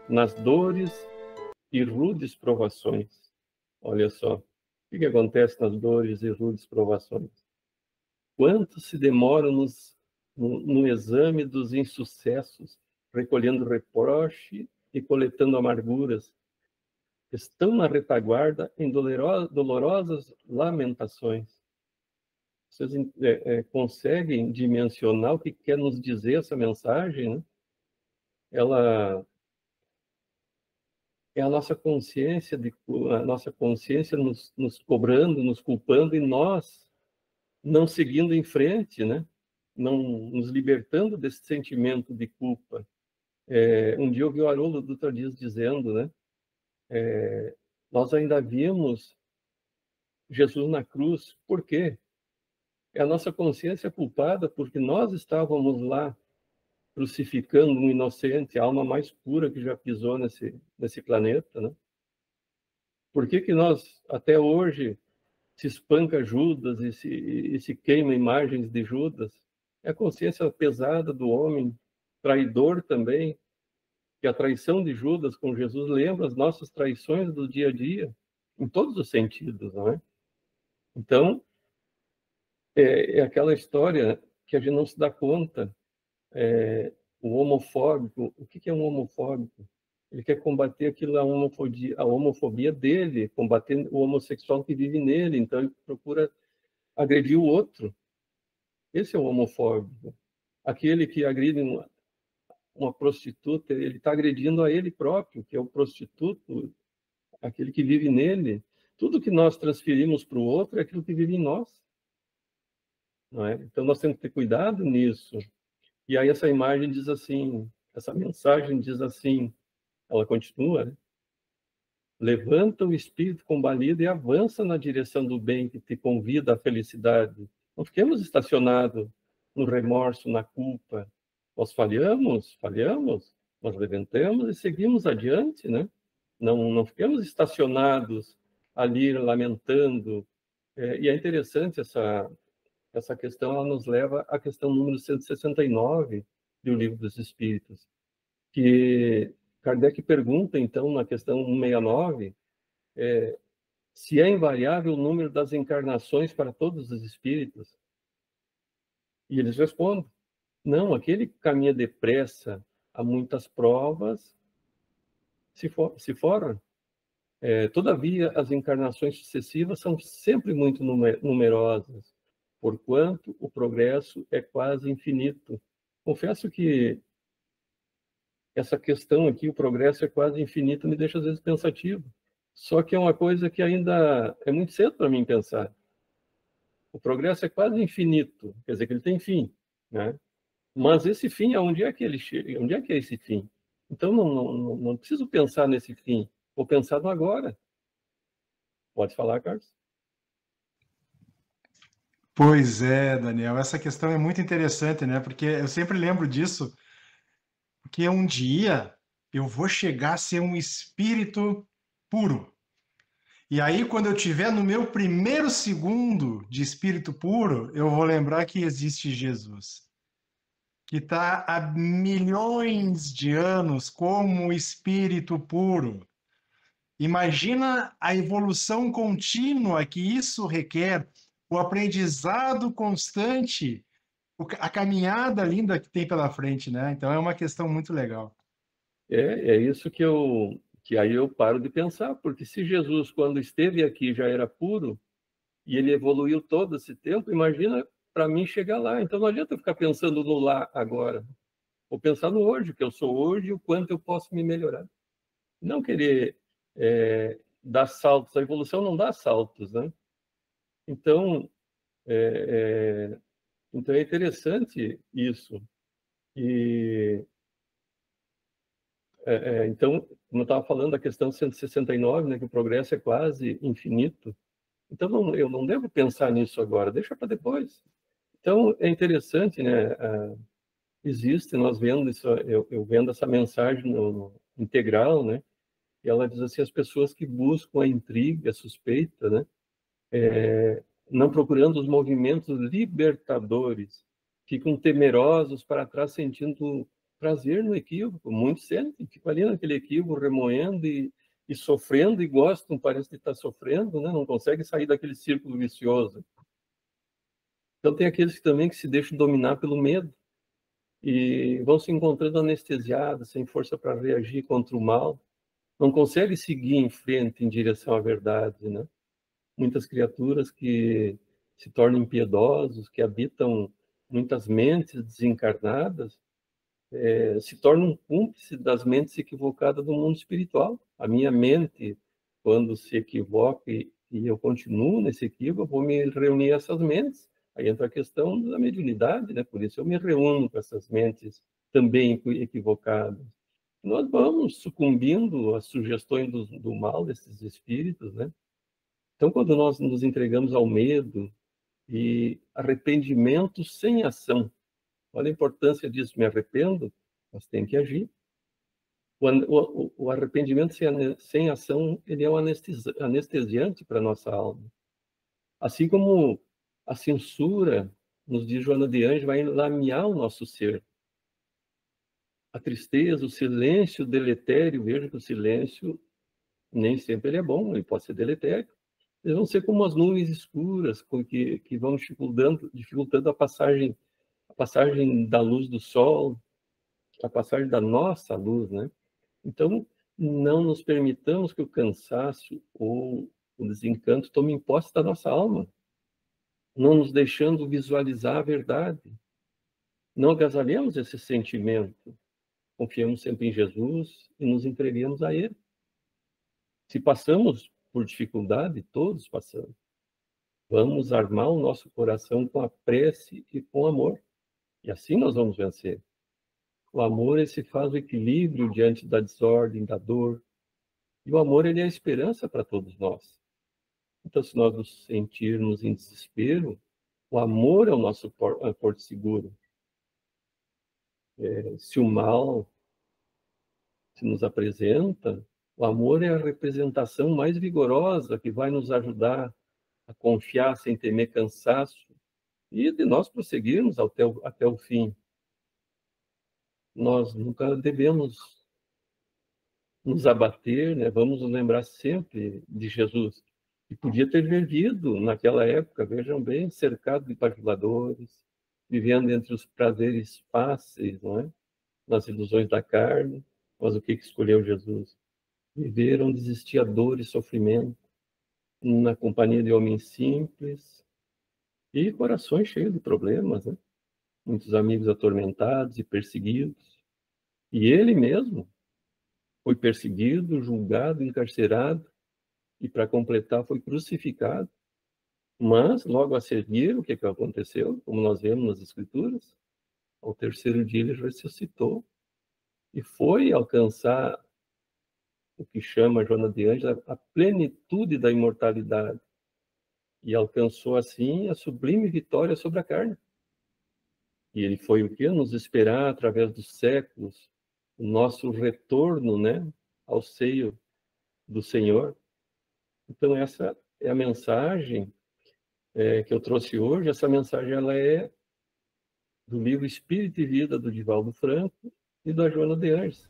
nas dores e rudes provações. Olha só, o que acontece nas dores e rudes provações? Quanto se demoram no exame dos insucessos, recolhendo reproche e coletando amarguras, estão na retaguarda em dolorosas lamentações. Vocês conseguem dimensionar o que quer nos dizer essa mensagem, né? Ela é a nossa consciência nos cobrando, nos culpando, e nós não seguindo em frente, né? Não nos libertando desse sentimento de culpa. Um dia eu vi o Haroldo Dutra Dias dizendo, né? Nós ainda vimos Jesus na cruz. Por quê? É a nossa consciência culpada porque nós estávamos lá crucificando um inocente, a alma mais pura que já pisou nesse planeta, né? Por que nós, até hoje, se espanca Judas e se queima imagens de Judas? É a consciência pesada do homem, traidor também, que a traição de Judas com Jesus lembra as nossas traições do dia a dia, em todos os sentidos, não é? Então, é aquela história que a gente não se dá conta. O homofóbico, o que é um homofóbico? Ele quer combater a homofobia dele, combater o homossexual que vive nele, então ele procura agredir o outro. Esse é o homofóbico. Aquele que agride uma prostituta, ele está agredindo a ele próprio, que é o prostituto, aquele que vive nele. Tudo que nós transferimos para o outro é aquilo que vive em nós. Não é? Então nós temos que ter cuidado nisso. E aí essa imagem diz assim, essa mensagem diz assim, ela continua, né? Levanta o espírito combalido e avança na direção do bem que te convida à felicidade. Não fiquemos estacionados no remorso, na culpa. Nós falhamos, nós levantamos e seguimos adiante, né? Não fiquemos estacionados ali lamentando. E é interessante essa questão, ela nos leva à questão número 169 do Livro dos Espíritos, que Kardec pergunta, então, na questão 169, se é invariável o número das encarnações para todos os espíritos. E eles respondem, não, aquele que caminha depressa a muitas provas se forra. Todavia, as encarnações sucessivas são sempre muito numerosas, porquanto o progresso é quase infinito. Confesso que essa questão aqui, o progresso é quase infinito, me deixa às vezes pensativo. Só que é uma coisa que ainda é muito cedo para mim pensar. O progresso é quase infinito, quer dizer que ele tem fim, né? Mas esse fim, onde é que ele chega? Onde é que é esse fim? Então não preciso pensar nesse fim, vou pensar no agora. Pode falar, Carlos? Pois é, Daniel, essa questão é muito interessante, né? Porque eu sempre lembro disso, porque um dia eu vou chegar a ser um espírito puro. E aí, quando eu tiver no meu primeiro segundo de espírito puro, eu vou lembrar que existe Jesus, que está há milhões de anos como espírito puro. Imagina a evolução contínua que isso requer, o aprendizado constante, a caminhada linda que tem pela frente, né? Então é uma questão muito legal. É isso que aí eu paro de pensar, porque se Jesus, quando esteve aqui, já era puro, e ele evoluiu todo esse tempo, imagina para mim chegar lá. Então não adianta eu ficar pensando no lá agora. Vou pensar no hoje, que eu sou hoje, e o quanto eu posso me melhorar. Não querer dar saltos. A evolução não dá saltos, né? Então, então é interessante isso. E então, como eu estava falando da questão 169, né, que o progresso é quase infinito. Então, eu não devo pensar nisso agora, deixa para depois. Então, é interessante, né? Existe, nós vendo isso, eu vendo essa mensagem no integral, né? E ela diz assim, as pessoas que buscam a intriga, a suspeita, né? Não procurando os movimentos libertadores, ficam temerosos para trás, sentindo prazer no equívoco. Muitos sentem, ficam ali naquele equívoco, remoendo e sofrendo, e gostam, parece que está sofrendo, né? Não consegue sair daquele círculo vicioso. Então, tem aqueles também que se deixam dominar pelo medo e vão se encontrando anestesiados, sem força para reagir contra o mal. Não conseguem seguir em frente em direção à verdade, né? Muitas criaturas que se tornam impiedosos, que habitam muitas mentes desencarnadas, se tornam cúmplices das mentes equivocadas do mundo espiritual. A minha mente, quando se equivoca e eu continuo nesse equívoco, vou me reunir a essas mentes. Aí entra a questão da mediunidade, né? Por isso eu me reúno com essas mentes também equivocadas. Nós vamos sucumbindo às sugestões do mal desses espíritos, né? Então, quando nós nos entregamos ao medo e arrependimento sem ação, olha a importância disso, me arrependo, mas tem que agir. O arrependimento sem ação, ele é um anestesiante para a nossa alma. Assim como a censura, nos diz Joana de Ângeles, vai lamear o nosso ser. A tristeza, o silêncio deletério, veja que o silêncio nem sempre ele é bom, ele pode ser deletério. Eles vão ser como as nuvens escuras que vão dificultando a passagem da luz do sol, a passagem da nossa luz, né? Então, não nos permitamos que o cansaço ou o desencanto tomem posse da nossa alma, não nos deixando visualizar a verdade. Não agasalhemos esse sentimento. Confiemos sempre em Jesus e nos entreguemos a Ele. Se passamos por dificuldade, todos passamos, vamos armar o nosso coração com a prece e com amor. E assim nós vamos vencer. O amor, ele se faz o equilíbrio diante da desordem, da dor. E o amor, ele é a esperança para todos nós. Então, se nós nos sentirmos em desespero, o amor é o nosso porto seguro. Se o mal se nos apresenta, o amor é a representação mais vigorosa que vai nos ajudar a confiar sem temer cansaço e de nós prosseguirmos até o fim. Nós nunca devemos nos abater, né? Vamos nos lembrar sempre de Jesus, que podia ter vivido naquela época, vejam bem, cercado de bajuladores, vivendo entre os prazeres fáceis, não é? Nas ilusões da carne, mas o que escolheu Jesus? Viver onde existia dor e sofrimento, na companhia de homens simples e corações cheios de problemas, né? Muitos amigos atormentados e perseguidos. E ele mesmo foi perseguido, julgado, encarcerado e, para completar, foi crucificado. Mas, logo a seguir, o que aconteceu? Como nós vemos nas Escrituras, ao terceiro dia ele ressuscitou e foi alcançar o que chama Joana de Ângeles a plenitude da imortalidade. E alcançou, assim, a sublime vitória sobre a carne. E ele foi o quê? Nos esperar, através dos séculos, o nosso retorno, né, ao seio do Senhor. Então, essa é a mensagem que eu trouxe hoje. Essa mensagem ela é do livro Espírito e Vida, do Divaldo Franco e da Joana de Ângeles.